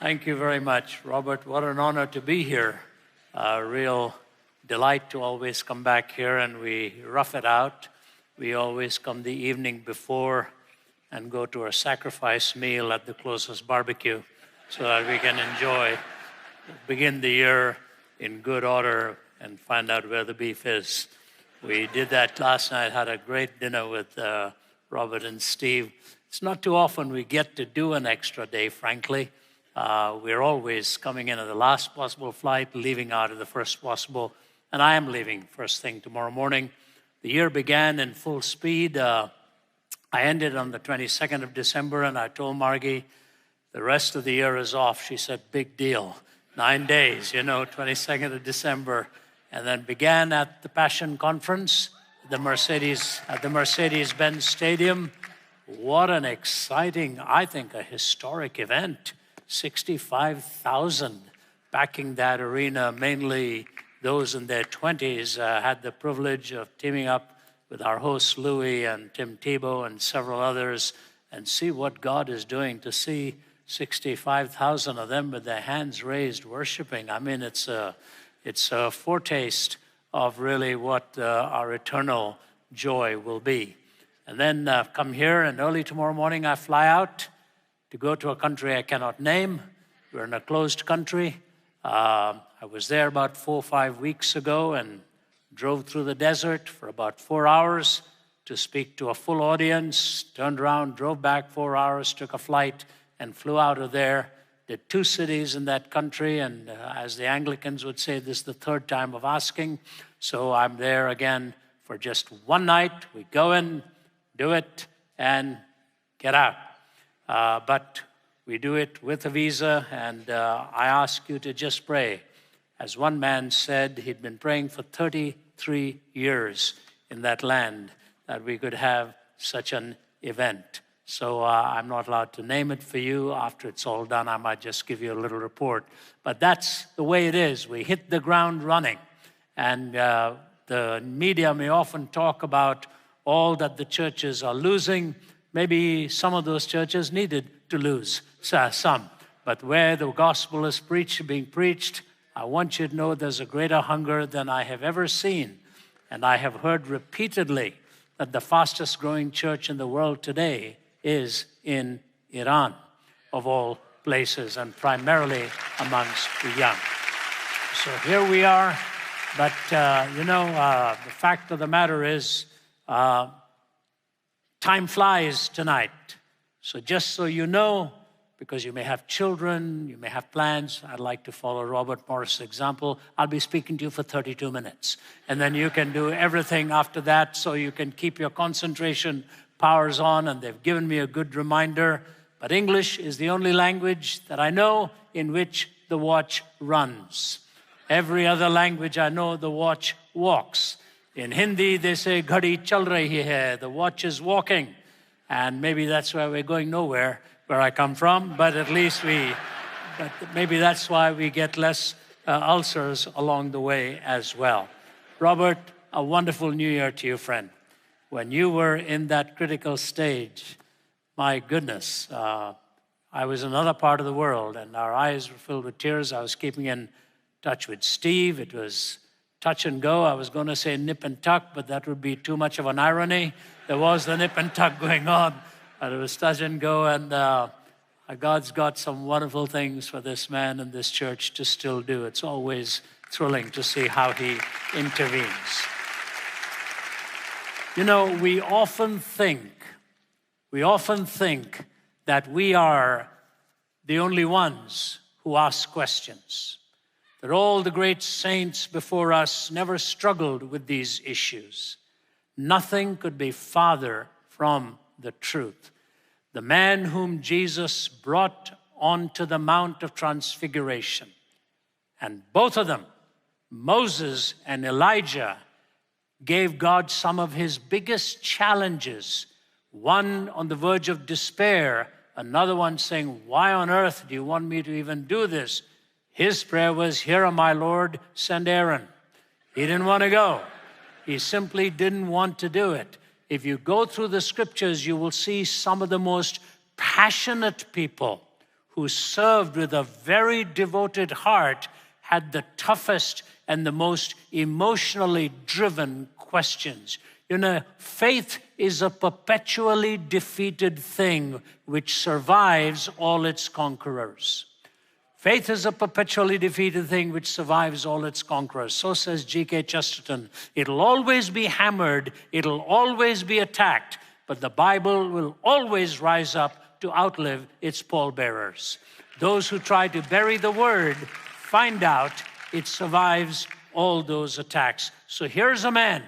Thank you very much, Robert. What an honor to be here. A real delight to always come back here, and we rough it out. We always come the evening before and go to a sacrifice meal at the closest barbecue so that we can begin the year in good order and find out where the beef is. We did that last night, had a great dinner with Robert and Steve. It's not too often we get to do an extra day, frankly. We're always coming in at the last possible flight, leaving out at the first possible, and I am leaving first thing tomorrow morning. The year began in full speed. I ended on the 22nd of December, and I told Margie, the rest of the year is off. She said, big deal. 9 days, 22nd of December, and then began at the Passion Conference, at the Mercedes-Benz Stadium. What an exciting, I think, a historic event. 65,000 backing that arena, mainly those in their 20s. Had the privilege of teaming up with our hosts, Louis and Tim Tebow and several others, and see what God is doing, to see 65,000 of them with their hands raised worshiping. I mean, it's a foretaste of really what our eternal joy will be. And then come here, and early tomorrow morning I fly out to go to a country I cannot name. We're in a closed country. I was there about 4 or 5 weeks ago and drove through the desert for about 4 hours to speak to a full audience, turned around, drove back 4 hours, took a flight, and flew out of there. Did 2 cities in that country, and as the Anglicans would say, this is the third time of asking. So I'm there again for just one night. We go in, do it, and get out. But we do it with a visa, and I ask you to just pray. As one man said, he'd been praying for 33 years in that land that we could have such an event. So I'm not allowed to name it for you. After it's all done, I might just give you a little report. But that's the way it is. We hit the ground running. And the media may often talk about all that the churches are losing. Maybe some of those churches needed to lose some. But where the gospel is being preached, I want you to know there's a greater hunger than I have ever seen. And I have heard repeatedly that the fastest growing church in the world today is in Iran, of all places, and primarily amongst the young. So here we are. But, the fact of the matter is, time flies tonight. So just so you know, because you may have children, you may have plans, I'd like to follow Robert Morris' example. I'll be speaking to you for 32 minutes. And then you can do everything after that, so you can keep your concentration powers on. And they've given me a good reminder. But English is the only language that I know in which the watch runs. Every other language I know, the watch walks. In Hindi, they say, "Ghadi chal rahi hai," the watch is walking. And maybe that's why we're going nowhere, where I come from, but at least but maybe that's why we get less ulcers along the way as well. Robert, a wonderful New Year to you, friend. When you were in that critical stage, my goodness, I was in another part of the world, and our eyes were filled with tears. I was keeping in touch with Steve. It was touch and go. I was going to say nip and tuck, but that would be too much of an irony. There was the nip and tuck going on, but it was touch and go. And God's got some wonderful things for this man and this church to still do. It's always thrilling to see how he intervenes. We often think that we are the only ones who ask questions, that all the great saints before us never struggled with these issues. Nothing could be farther from the truth. The man whom Jesus brought onto the Mount of Transfiguration, and both of them, Moses and Elijah, gave God some of his biggest challenges. One on the verge of despair, another one saying, "Why on earth do you want me to even do this?" His prayer was, "Here am I, Lord, send Aaron." He didn't want to go. He simply didn't want to do it. If you go through the scriptures, you will see some of the most passionate people who who served with a very devoted heart, had the toughest and the most emotionally driven questions. You know, faith is a perpetually defeated thing which survives all its conquerors. Faith is a perpetually defeated thing which survives all its conquerors. So says G.K. Chesterton. It'll always be hammered, it'll always be attacked, but the Bible will always rise up to outlive its pallbearers. Those who try to bury the word find out it survives all those attacks. So here's a man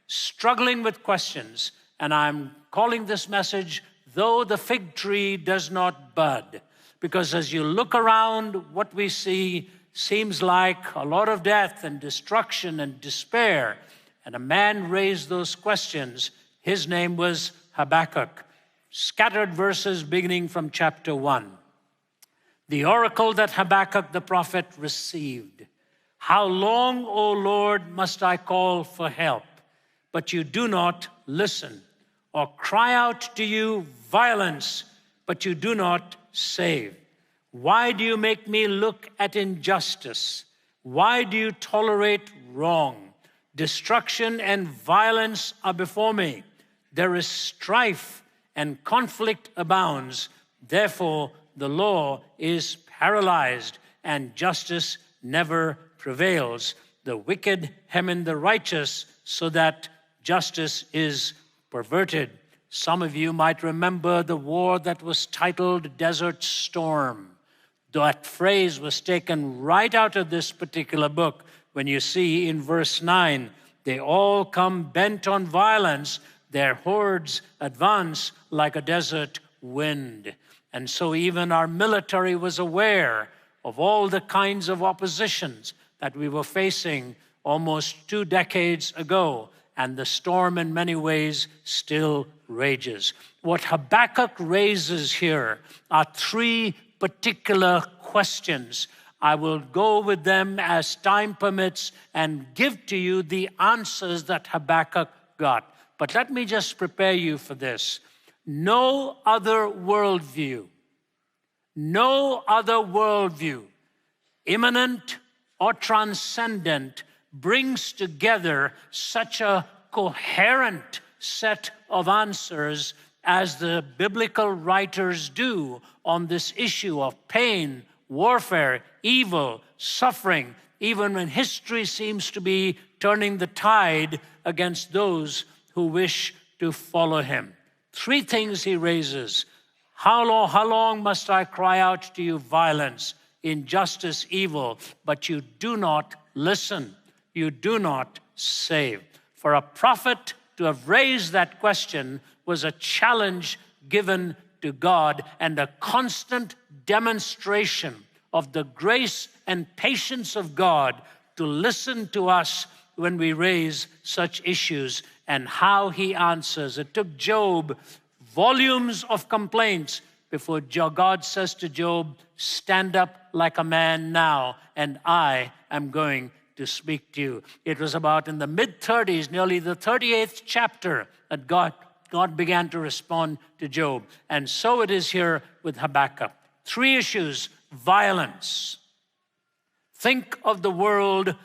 struggling with questions, and I'm calling this message, Though the Fig Tree Does Not Bud. Because as you look around, what we see seems like a lot of death and destruction and despair. And a man raised those questions. His name was Habakkuk. Scattered verses beginning from chapter 1. The oracle that Habakkuk the prophet received. How long, O Lord, must I call for help? But you do not listen. Or cry out to you violence, but you do not save. Why do you make me look at injustice? Why do you tolerate wrong? Destruction and violence are before me. There is strife and conflict abounds. Therefore, the law is paralyzed and justice never prevails. The wicked hem in the righteous so that justice is perverted. Some of you might remember the war that was titled Desert Storm. That phrase was taken right out of this particular book when you see in verse 9, they all come bent on violence, their hordes advance like a desert wind. And so even our military was aware of all the kinds of oppositions that we were facing almost 2 decades ago. And the storm in many ways still rages. What Habakkuk raises here are 3 particular questions. I will go with them as time permits and give to you the answers that Habakkuk got. But let me just prepare you for this. No other worldview, immanent or transcendent, brings together such a coherent set of answers as the biblical writers do on this issue of pain, warfare, evil, suffering, even when history seems to be turning the tide against those who wish to follow him. 3 things he raises. How long must I cry out to you violence, injustice, evil, but you do not listen. You do not save. For a prophet to have raised that question was a challenge given to God and a constant demonstration of the grace and patience of God to listen to us when we raise such issues and how he answers. It took Job volumes of complaints before God says to Job, stand up like a man now, and I am going to speak to you. It was about in the mid-30s, nearly the 38th chapter, that God began to respond to Job. And so it is here with Habakkuk. 3 issues. Violence. Think of the world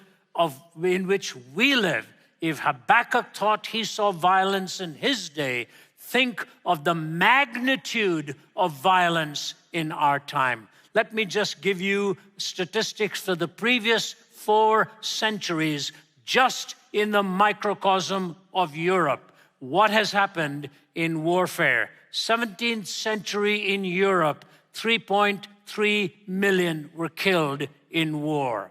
in which we live. If Habakkuk thought he saw violence in his day, think of the magnitude of violence in our time. Let me just give you statistics for the previous 4 centuries, just in the microcosm of Europe. What has happened in warfare? 17th century in Europe, 3.3 million were killed in war.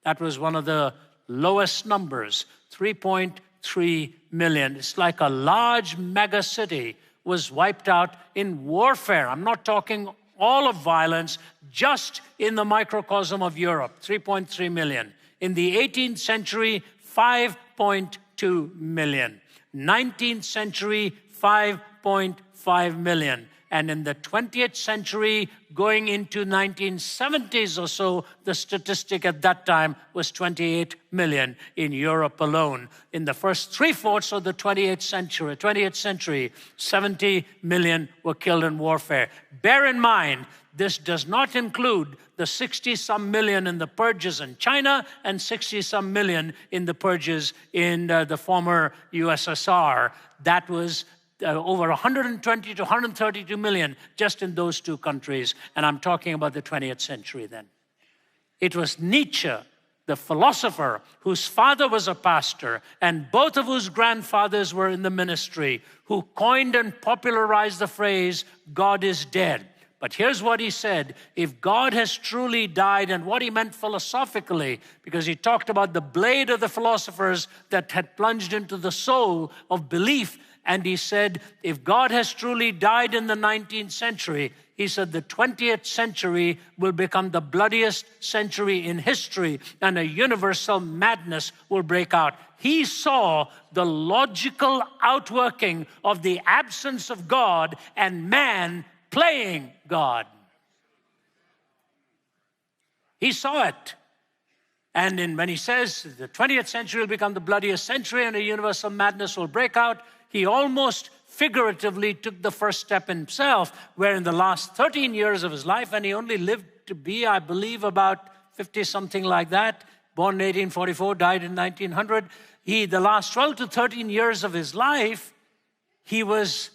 That was one of the lowest numbers, 3.3 million. It's like a large mega city was wiped out in warfare. I'm not talking all of violence, just in the microcosm of Europe, 3.3 million. In the 18th century, 5.2 million. 19th century, 5.5 million. And in the 20th century, going into 1970s or so, the statistic at that time was 28 million in Europe alone. In the first three-fourths of the 20th century, 70 million were killed in warfare. Bear in mind, this does not include the 60-some million in the purges in China and 60-some million in the purges in the former USSR. That was over 120 to 132 million just in those two countries. And I'm talking about the 20th century then. It was Nietzsche, the philosopher whose father was a pastor and both of whose grandfathers were in the ministry, who coined and popularized the phrase, God is dead. But here's what he said: if God has truly died, and what he meant philosophically, because he talked about the blade of the philosophers that had plunged into the soul of belief. And he said, if God has truly died in the 19th century, he said the 20th century will become the bloodiest century in history, and a universal madness will break out. He saw the logical outworking of the absence of God and man playing God. He saw it. And when he says the 20th century will become the bloodiest century and a universal madness will break out, he almost figuratively took the first step himself, where in the last 13 years of his life, and he only lived to be, I believe, about 50, something like that, born in 1844, died in 1900. The last 12 to 13 years of his life, he was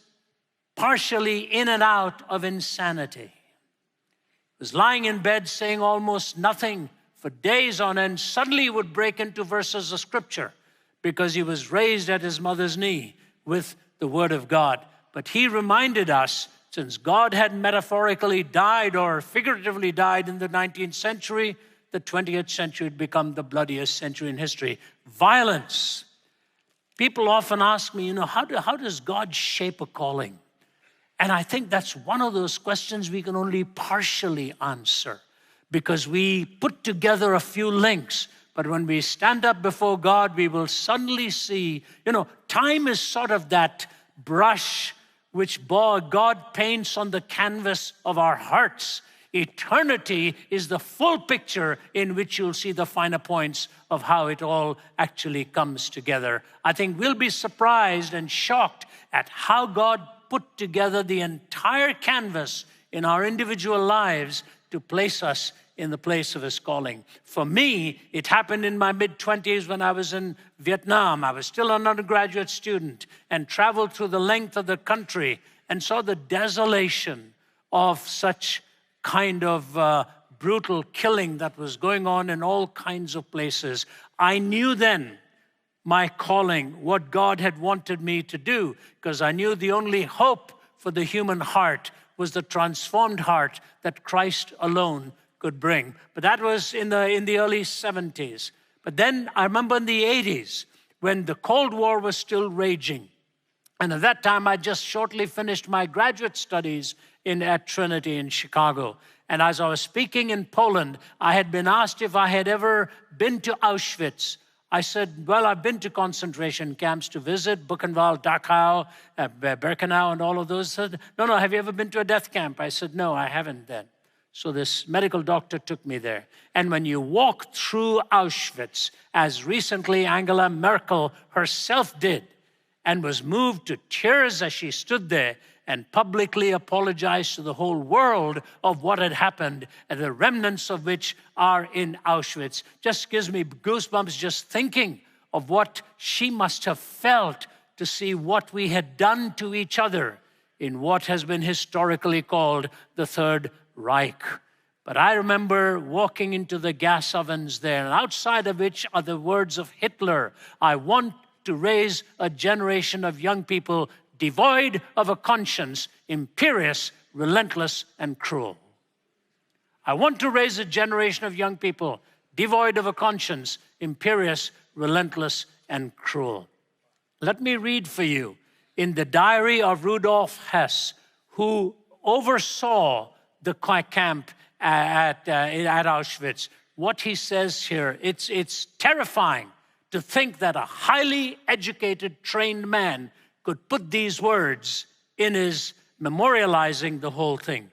partially in and out of insanity. He was lying in bed saying almost nothing for days on end. Suddenly he would break into verses of scripture because he was raised at his mother's knee with the word of God. But he reminded us, since God had metaphorically died or figuratively died in the 19th century, the 20th century had become the bloodiest century in history. Violence. People often ask me, how does God shape a calling? And I think that's one of those questions we can only partially answer, because we put together a few links. But when we stand up before God, we will suddenly see, time is sort of that brush which God paints on the canvas of our hearts. Eternity is the full picture in which you'll see the finer points of how it all actually comes together. I think we'll be surprised and shocked at how God put together the entire canvas in our individual lives to place us in the place of his calling. For me, it happened in my mid-20s when I was in Vietnam. I was still an undergraduate student and traveled through the length of the country and saw the desolation of such kind of brutal killing that was going on in all kinds of places. I knew then my calling, what God had wanted me to do, because I knew the only hope for the human heart was the transformed heart that Christ alone could bring. But that was in the early 70s. But then I remember in the 80s when the Cold War was still raging. And at that time, I just shortly finished my graduate studies at Trinity in Chicago. And as I was speaking in Poland, I had been asked if I had ever been to Auschwitz. I said, well, I've been to concentration camps to visit, Buchenwald, Dachau, Birkenau, and all of those. Said, no, have you ever been to a death camp? I said, no, I haven't then. So this medical doctor took me there. And when you walk through Auschwitz, as recently Angela Merkel herself did, and was moved to tears as she stood there and publicly apologized to the whole world of what had happened, and the remnants of which are in Auschwitz, just gives me goosebumps just thinking of what she must have felt to see what we had done to each other in what has been historically called the Third Reich. But I remember walking into the gas ovens there, and outside of which are the words of Hitler: I want to raise a generation of young people devoid of a conscience, imperious, relentless, and cruel. I want to raise a generation of young people devoid of a conscience, imperious, relentless, and cruel. Let me read for you in the diary of Rudolf Hess, who oversaw the camp at Auschwitz, what he says here. It's terrifying to think that a highly educated, trained man could put these words in his memorializing the whole thing.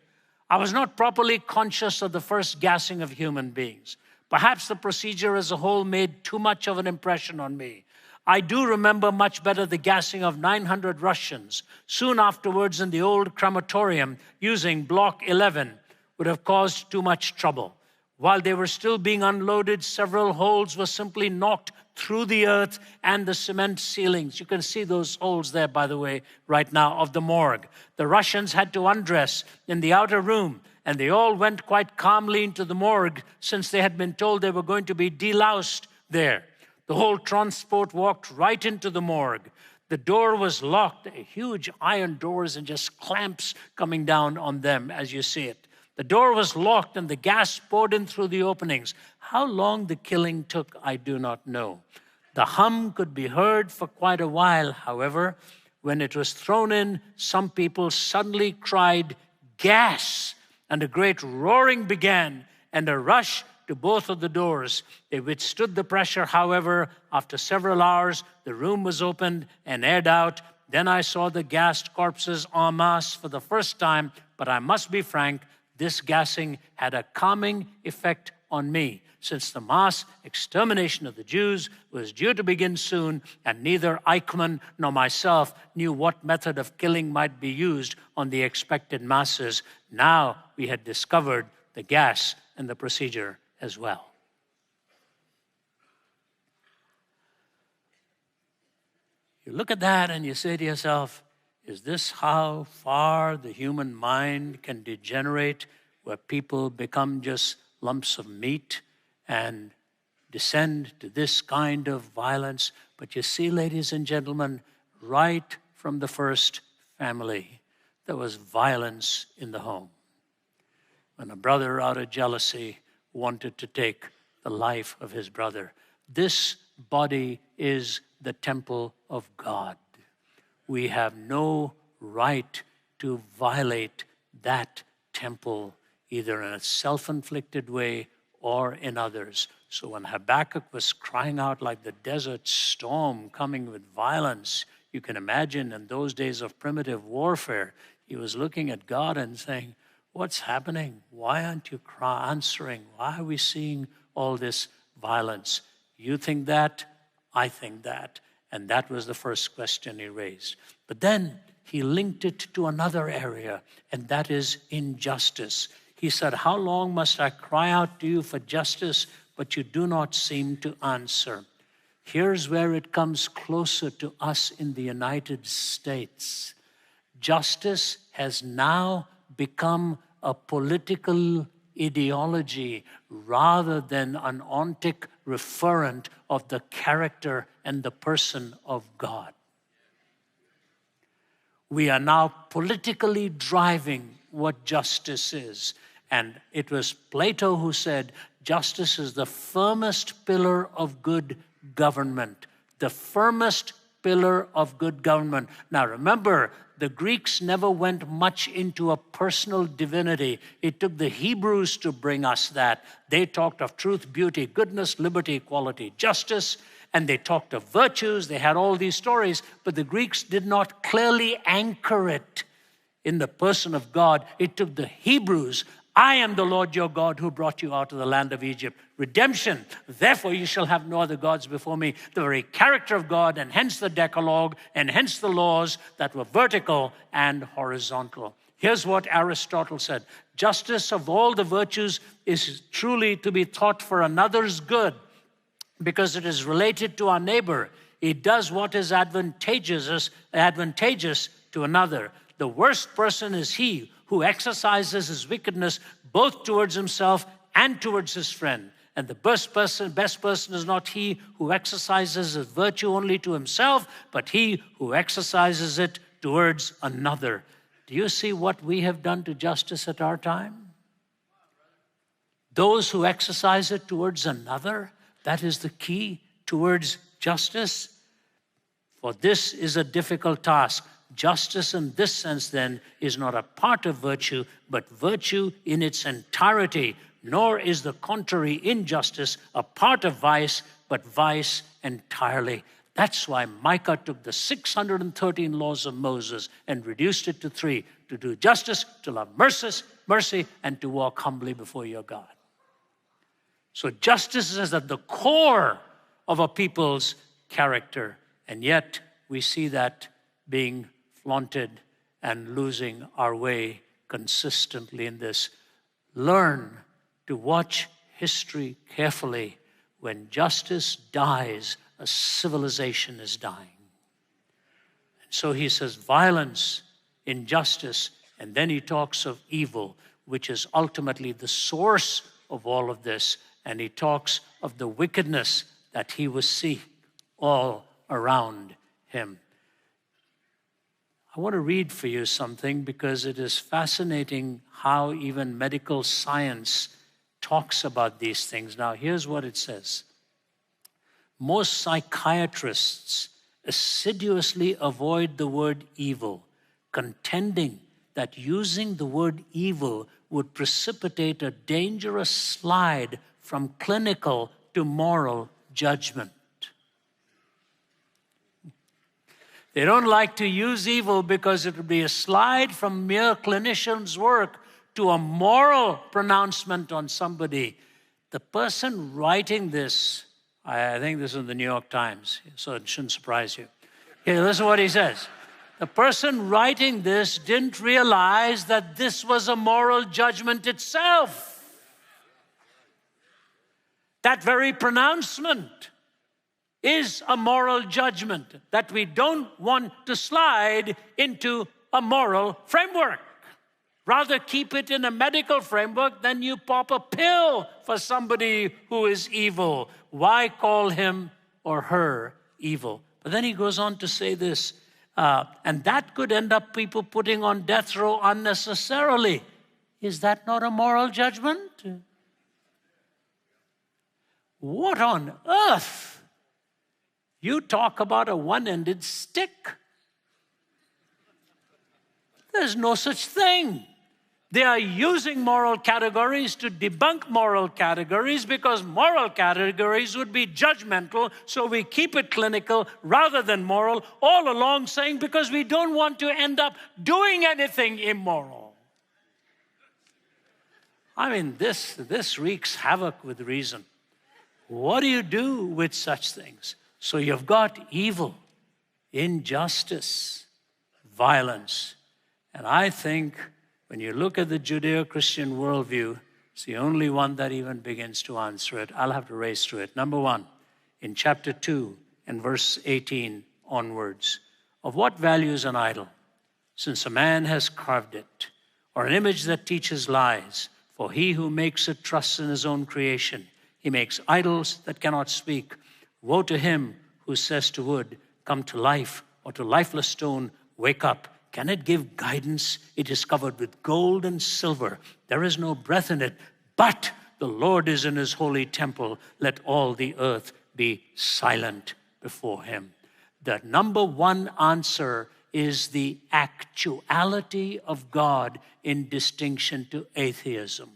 I was not properly conscious of the first gassing of human beings. Perhaps the procedure as a whole made too much of an impression on me. I do remember much better the gassing of 900 Russians soon afterwards in the old crematorium using Block 11 would have caused too much trouble. While they were still being unloaded, several holes were simply knocked through the earth and the cement ceilings. You can see those holes there, by the way, right now, of the morgue. The Russians had to undress in the outer room, and they all went quite calmly into the morgue since they had been told they were going to be deloused there. The whole transport walked right into the morgue. The door was locked, huge iron doors and just clamps coming down on them as you see it. The door was locked and the gas poured in through the openings. How long the killing took, I do not know. The hum could be heard for quite a while, however. When it was thrown in, some people suddenly cried, "Gas!" and a great roaring began and a rush to both of the doors. They withstood the pressure, however. After several hours, the room was opened and aired out. Then I saw the gassed corpses en masse for the first time, but I must be frank, this gassing had a calming effect on me, since the mass extermination of the Jews was due to begin soon, and neither Eichmann nor myself knew what method of killing might be used on the expected masses. Now we had discovered the gas and the procedure as well. You look at that and you say to yourself, is this how far the human mind can degenerate, where people become just lumps of meat and descend to this kind of violence? But you see, ladies and gentlemen, right from the first family, there was violence in the home. When a brother, out of jealousy, wanted to take the life of his brother. This body is the temple of God. We have no right to violate that temple, either in a self-inflicted way or in others. So when Habakkuk was crying out like the desert storm coming with violence, you can imagine in those days of primitive warfare, he was looking at God and saying, what's happening? Why aren't you answering? Why are we seeing all this violence? You think that, I think that. And that was the first question he raised. But then he linked it to another area, and that is injustice. He said, how long must I cry out to you for justice, but you do not seem to answer? Here's where it comes closer to us in the United States. Justice has now become a political ideology rather than an ontic referent of the character and the person of God. We are now politically driving what justice is. And it was Plato who said, justice is the firmest pillar of good government. The firmest pillar of good government. Now remember, the Greeks never went much into a personal divinity. It took the Hebrews to bring us that. They talked of truth, beauty, goodness, liberty, equality, justice, and they talked of virtues. They had all these stories, but the Greeks did not clearly anchor it in the person of God. It took the Hebrews. I am the Lord your God who brought you out of the land of Egypt. Redemption. Therefore you shall have no other gods before me. The very character of God, and hence the Decalogue, and hence the laws that were vertical and horizontal. Here's what Aristotle said. Justice of all the virtues is truly to be taught for another's good, because it is related to our neighbor. It does what is advantageous to another. The worst person is he who exercises his wickedness both towards himself and towards his friend. And the best person is not he who exercises his virtue only to himself, but he who exercises it towards another. Do you see what we have done to justice at our time? Those who exercise it towards another, that is the key towards justice. For this is a difficult task. Justice in this sense, then, is not a part of virtue, but virtue in its entirety. Nor is the contrary, injustice, a part of vice, but vice entirely. That's why Micah took the 613 laws of Moses and reduced it to 3. to do justice, to love mercy, and to walk humbly before your God. So justice is at the core of a people's character, and yet we see that being flaunted and losing our way consistently in this. Learn to watch history carefully. When justice dies, a civilization is dying. And so he says violence, injustice, and then he talks of evil, which is ultimately the source of all of this. And he talks of the wickedness that he was seeing all around him. I want to read for you something because it is fascinating how even medical science talks about these things. Now, here's what it says. Most psychiatrists assiduously avoid the word evil, contending that using the word evil would precipitate a dangerous slide from clinical to moral judgment. They don't like to use evil because it would be a slide from mere clinicians' work to a moral pronouncement on somebody. The person writing this, I think this is in the New York Times, so it shouldn't surprise you. Okay, listen to what he says. The person writing this didn't realize that this was a moral judgment itself. That very pronouncement is a moral judgment, that we don't want to slide into a moral framework. Rather keep it in a medical framework than you pop a pill for somebody who is evil. Why call him or her evil? But then he goes on to say this, and that could end up people putting on death row unnecessarily. Is that not a moral judgment? What on earth? You talk about a one-ended stick. There's no such thing. They are using moral categories to debunk moral categories because moral categories would be judgmental, so we keep it clinical rather than moral, all along saying because we don't want to end up doing anything immoral. I mean, this wreaks havoc with reason. What do you do with such things? So you've got evil, injustice, violence. And I think when you look at the Judeo-Christian worldview, it's the only one that even begins to answer it. I'll have to race through it. Number one, in chapter 2 and verse 18 onwards, of what value is an idol, since a man has carved it, or an image that teaches lies? For he who makes it trusts in his own creation. He makes idols that cannot speak. Woe to him who says to wood, come to life, or to lifeless stone, wake up. Can it give guidance? It is covered with gold and silver. There is no breath in it, but the Lord is in his holy temple. Let all the earth be silent before him. The number one answer is the actuality of God in distinction to atheism.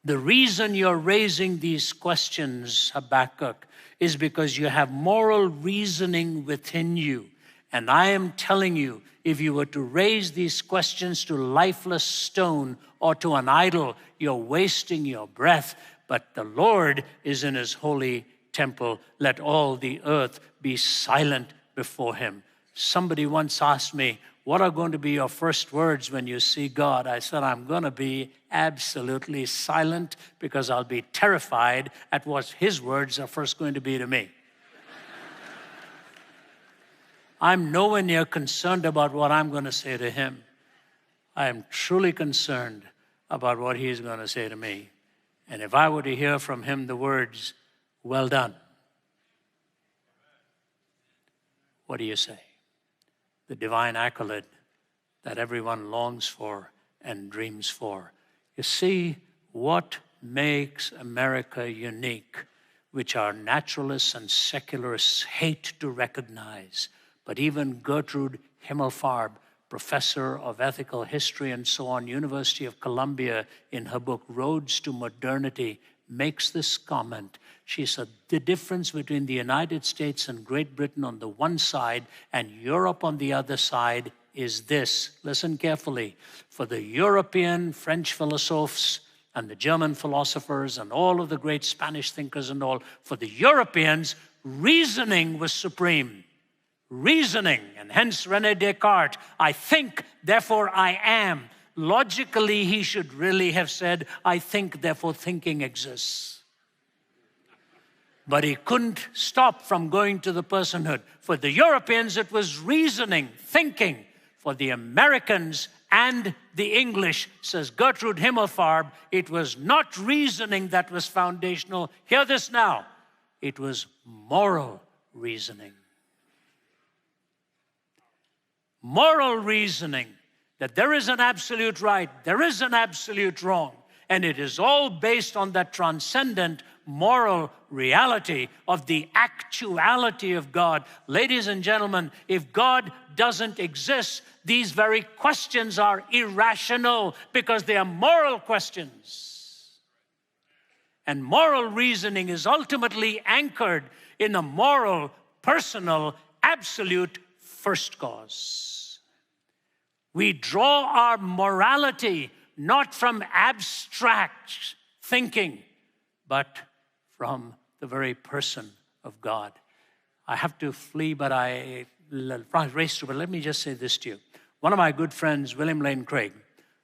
The reason you're raising these questions, Habakkuk, is because you have moral reasoning within you. And I am telling you, if you were to raise these questions to lifeless stone or to an idol, you're wasting your breath. But the Lord is in his holy temple. Let all the earth be silent before him. Somebody once asked me, what are going to be your first words when you see God? I said, I'm going to be absolutely silent because I'll be terrified at what his words are first going to be to me. I'm nowhere near concerned about what I'm going to say to him. I am truly concerned about what he's going to say to me. And if I were to hear from him the words, well done, what do you say? The divine accolade that everyone longs for and dreams for. You see, what makes America unique, which our naturalists and secularists hate to recognize, but even Gertrude Himmelfarb, professor of ethical history and so on, University of Columbia, in her book Roads to Modernity, makes this comment. She said, the difference between the United States and Great Britain on the one side and Europe on the other side is this. Listen carefully. For the European French philosophers and the German philosophers and all of the great Spanish thinkers and all, for the Europeans, reasoning was supreme. Reasoning, and hence René Descartes, I think, therefore I am. Logically, he should really have said, I think, therefore thinking exists. But he couldn't stop from going to the personhood. For the Europeans, it was reasoning, thinking. For the Americans and the English, says Gertrude Himmelfarb, it was not reasoning that was foundational. Hear this now. It was moral reasoning. Moral reasoning, that there is an absolute right, there is an absolute wrong, and it is all based on that transcendent moral reality of the actuality of God. Ladies and gentlemen, if God doesn't exist, these very questions are irrational because they are moral questions. And moral reasoning is ultimately anchored in a moral, personal, absolute first cause. We draw our morality not from abstract thinking, but from the very person of God. I have to flee, but race to, but let me just say this to you. One of my good friends, William Lane Craig,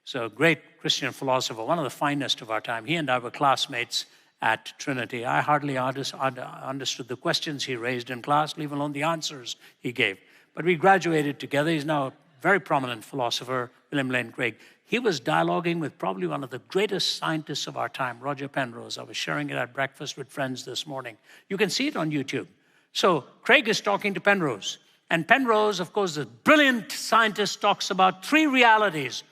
so a great Christian philosopher, one of the finest of our time. He and I were classmates at Trinity. I hardly understood the questions he raised in class, leave alone the answers he gave. But we graduated together. He's now a very prominent philosopher, William Lane Craig. He was dialoguing with probably one of the greatest scientists of our time, Roger Penrose. I was sharing it at breakfast with friends this morning. You can see it on YouTube. So Craig is talking to Penrose. And Penrose, of course, the brilliant scientist, talks about three realities: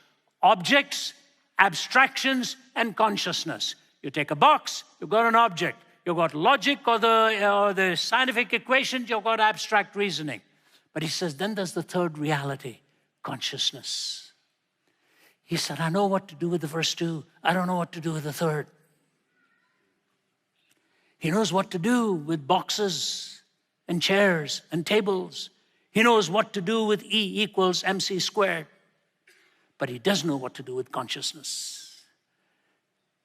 objects, abstractions, and consciousness. You take a box, you've got an object. You've got logic or the scientific equations, you've got abstract reasoning. But he says, then there's the third reality, consciousness. He said, I know what to do with the first two. I don't know what to do with the third. He knows what to do with boxes and chairs and tables. He knows what to do with E equals MC squared. But he doesn't know what to do with consciousness.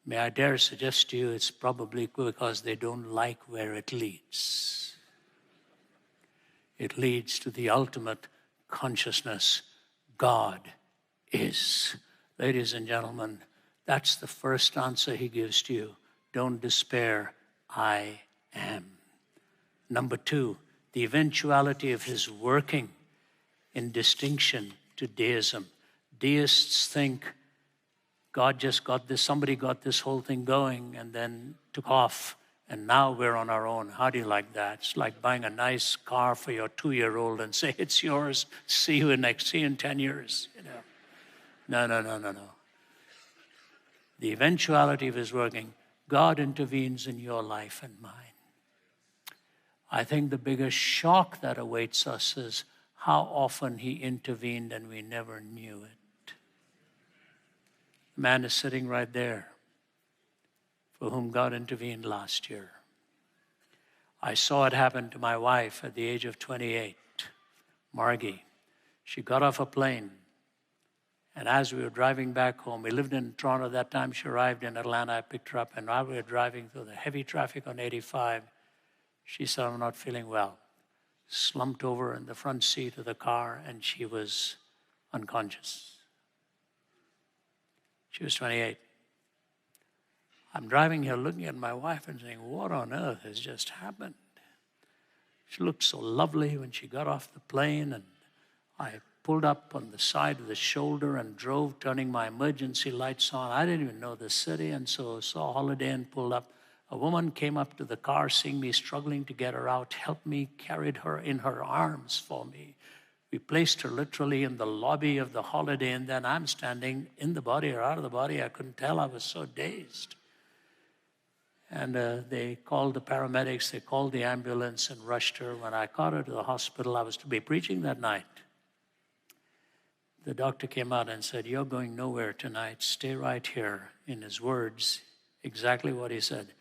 May I dare suggest to you, it's probably because they don't like where it leads. It leads to the ultimate consciousness. God is. Ladies and gentlemen, that's the first answer he gives to you. Don't despair. I am. Number two, the eventuality of his working in distinction to deism. Deists think God just got this, somebody got this whole thing going and then took off, and now we're on our own. How do you like that? It's like buying a nice car for your 2-year-old and say, it's yours, see you in 10 years. You know. No. The eventuality of his working, God intervenes in your life and mine. I think the biggest shock that awaits us is how often he intervened and we never knew it. The man is sitting right there for whom God intervened last year. I saw it happen to my wife at the age of 28, Margie. She got off a plane, and as we were driving back home, we lived in Toronto at that time, she arrived in Atlanta, I picked her up, and while we were driving through the heavy traffic on 85, she said, I'm not feeling well. Slumped over in the front seat of the car, and she was unconscious. She was 28. I'm driving here looking at my wife and saying, what on earth has just happened? She looked so lovely when she got off the plane, and I pulled up on the side of the shoulder and drove, turning my emergency lights on. I didn't even know the city, and so saw Holiday Inn, pulled up. A woman came up to the car, seeing me struggling to get her out, helped me, carried her in her arms for me. We placed her literally in the lobby of the Holiday Inn. Then I'm standing in the body or out of the body. I couldn't tell. I was so dazed. And they called the paramedics. They called the ambulance and rushed her. When I got her to the hospital, I was to be preaching that night. The doctor came out and said, you're going nowhere tonight. Stay right here. In his words, exactly what he said.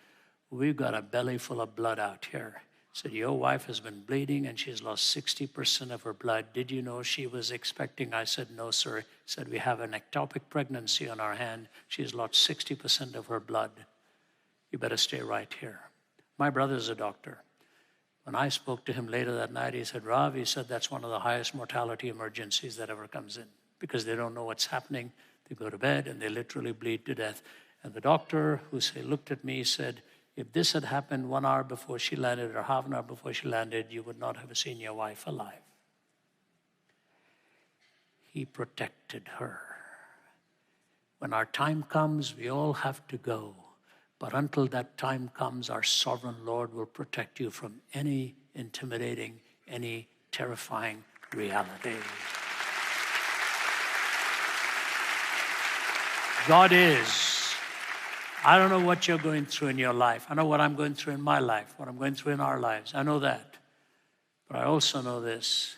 We've got a belly full of blood out here. Said, your wife has been bleeding and she's lost 60% of her blood. Did you know she was expecting? I said, no, sir. He said, we have an ectopic pregnancy on our hand. She's lost 60% of her blood. You better stay right here. My brother's a doctor. When I spoke to him later that night, he said, Rav, he said, that's one of the highest mortality emergencies that ever comes in because they don't know what's happening. They go to bed and they literally bleed to death. And the doctor who looked at me said, if this had happened 1 hour before she landed or half an hour before she landed, you would not have seen your wife alive. He protected her. When our time comes, we all have to go. But until that time comes, our sovereign Lord will protect you from any intimidating, any terrifying reality. God is. I don't know what you're going through in your life. I know what I'm going through in my life, what I'm going through in our lives. I know that. But I also know this.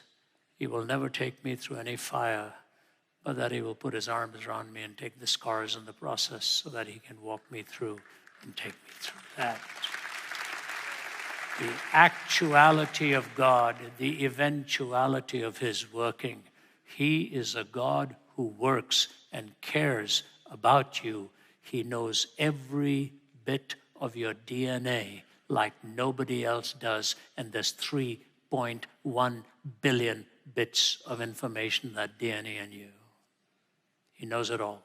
He will never take me through any fire, but that he will put his arms around me and take the scars in the process so that he can walk me through and take me through that. The actuality of God, the eventuality of his working. He is a God who works and cares about you. He knows every bit of your DNA like nobody else does. And there's 3.1 billion bits of information in that DNA in you. He knows it all.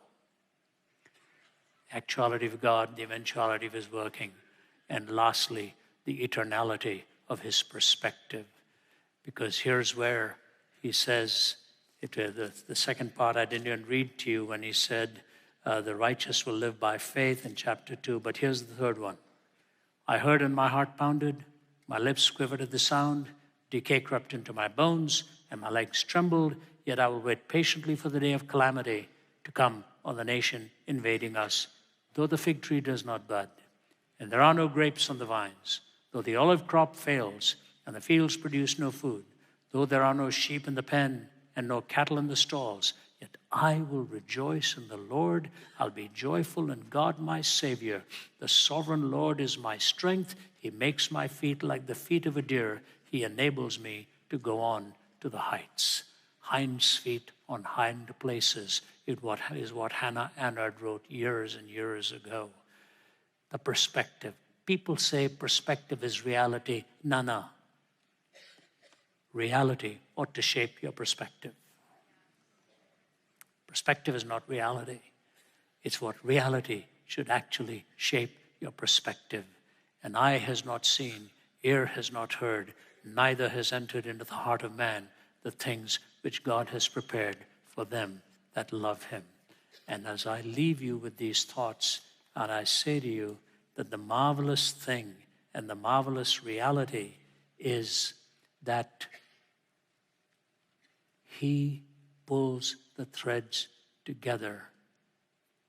Actuality of God, the eventuality of his working. And lastly, the eternality of his perspective. Because here's where he says, the second part I didn't even read to you when he said, the righteous will live by faith in chapter 2. But here's the third one. I heard and my heart pounded, my lips quivered at the sound, decay crept into my bones, and my legs trembled, yet I will wait patiently for the day of calamity to come on the nation invading us. Though the fig tree does not bud, and there are no grapes on the vines, though the olive crop fails, and the fields produce no food, though there are no sheep in the pen, and no cattle in the stalls, yet I will rejoice in the Lord. I'll be joyful in God my Savior. The sovereign Lord is my strength. He makes my feet like the feet of a deer. He enables me to go on to the heights. Hind's feet on hind places is what Hannah Annard wrote years and years ago. The perspective. People say perspective is reality. No. Reality ought to shape your perspective. Perspective is not reality. It's what reality should actually shape your perspective. And eye has not seen, ear has not heard, neither has entered into the heart of man the things which God has prepared for them that love him. And as I leave you with these thoughts, and I say to you that the marvelous thing and the marvelous reality is that he pulls the threads together.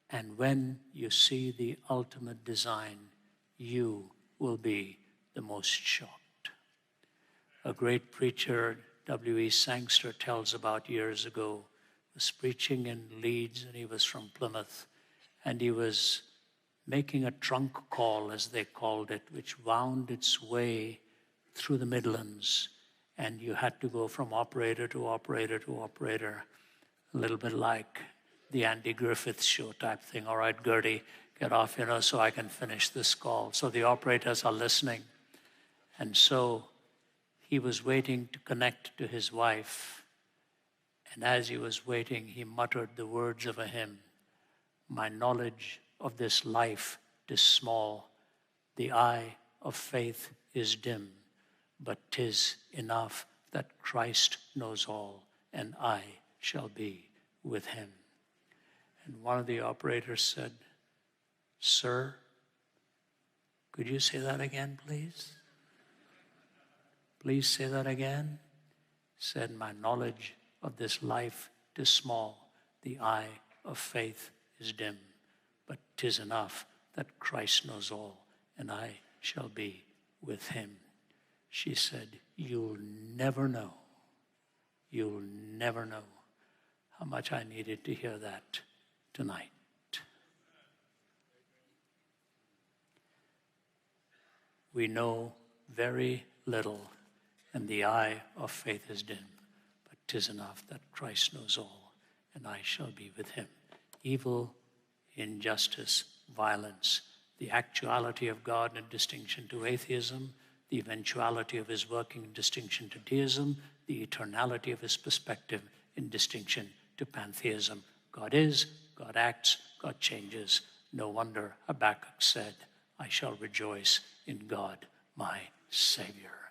And when you see the ultimate design, you will be the most shocked. A great preacher, W.E. Sangster, tells about years ago, was preaching in Leeds, and he was from Plymouth, and he was making a trunk call, as they called it, which wound its way through the Midlands. And you had to go from operator to operator to operator, a little bit like the Andy Griffith show type thing. All right, Gertie, get off, so I can finish this call. So the operators are listening. And so he was waiting to connect to his wife. And as he was waiting, he muttered the words of a hymn. My knowledge of this life is small. The eye of faith is dim. But 'tis enough that Christ knows all, and I shall be with him. And one of the operators said, Sir, could you say that again, please? Please say that again. Said, my knowledge of this life is small. The eye of faith is dim. But 'tis enough that Christ knows all, and I shall be with him. She said, you'll never know how much I needed to hear that tonight. We know very little, and the eye of faith is dim. But 'tis enough that Christ knows all, and I shall be with him. Evil, injustice, violence, the actuality of God in distinction to atheism, the eventuality of his working in distinction to deism, the eternality of his perspective in distinction to pantheism. God is, God acts, God changes. No wonder Habakkuk said, I shall rejoice in God, my Savior.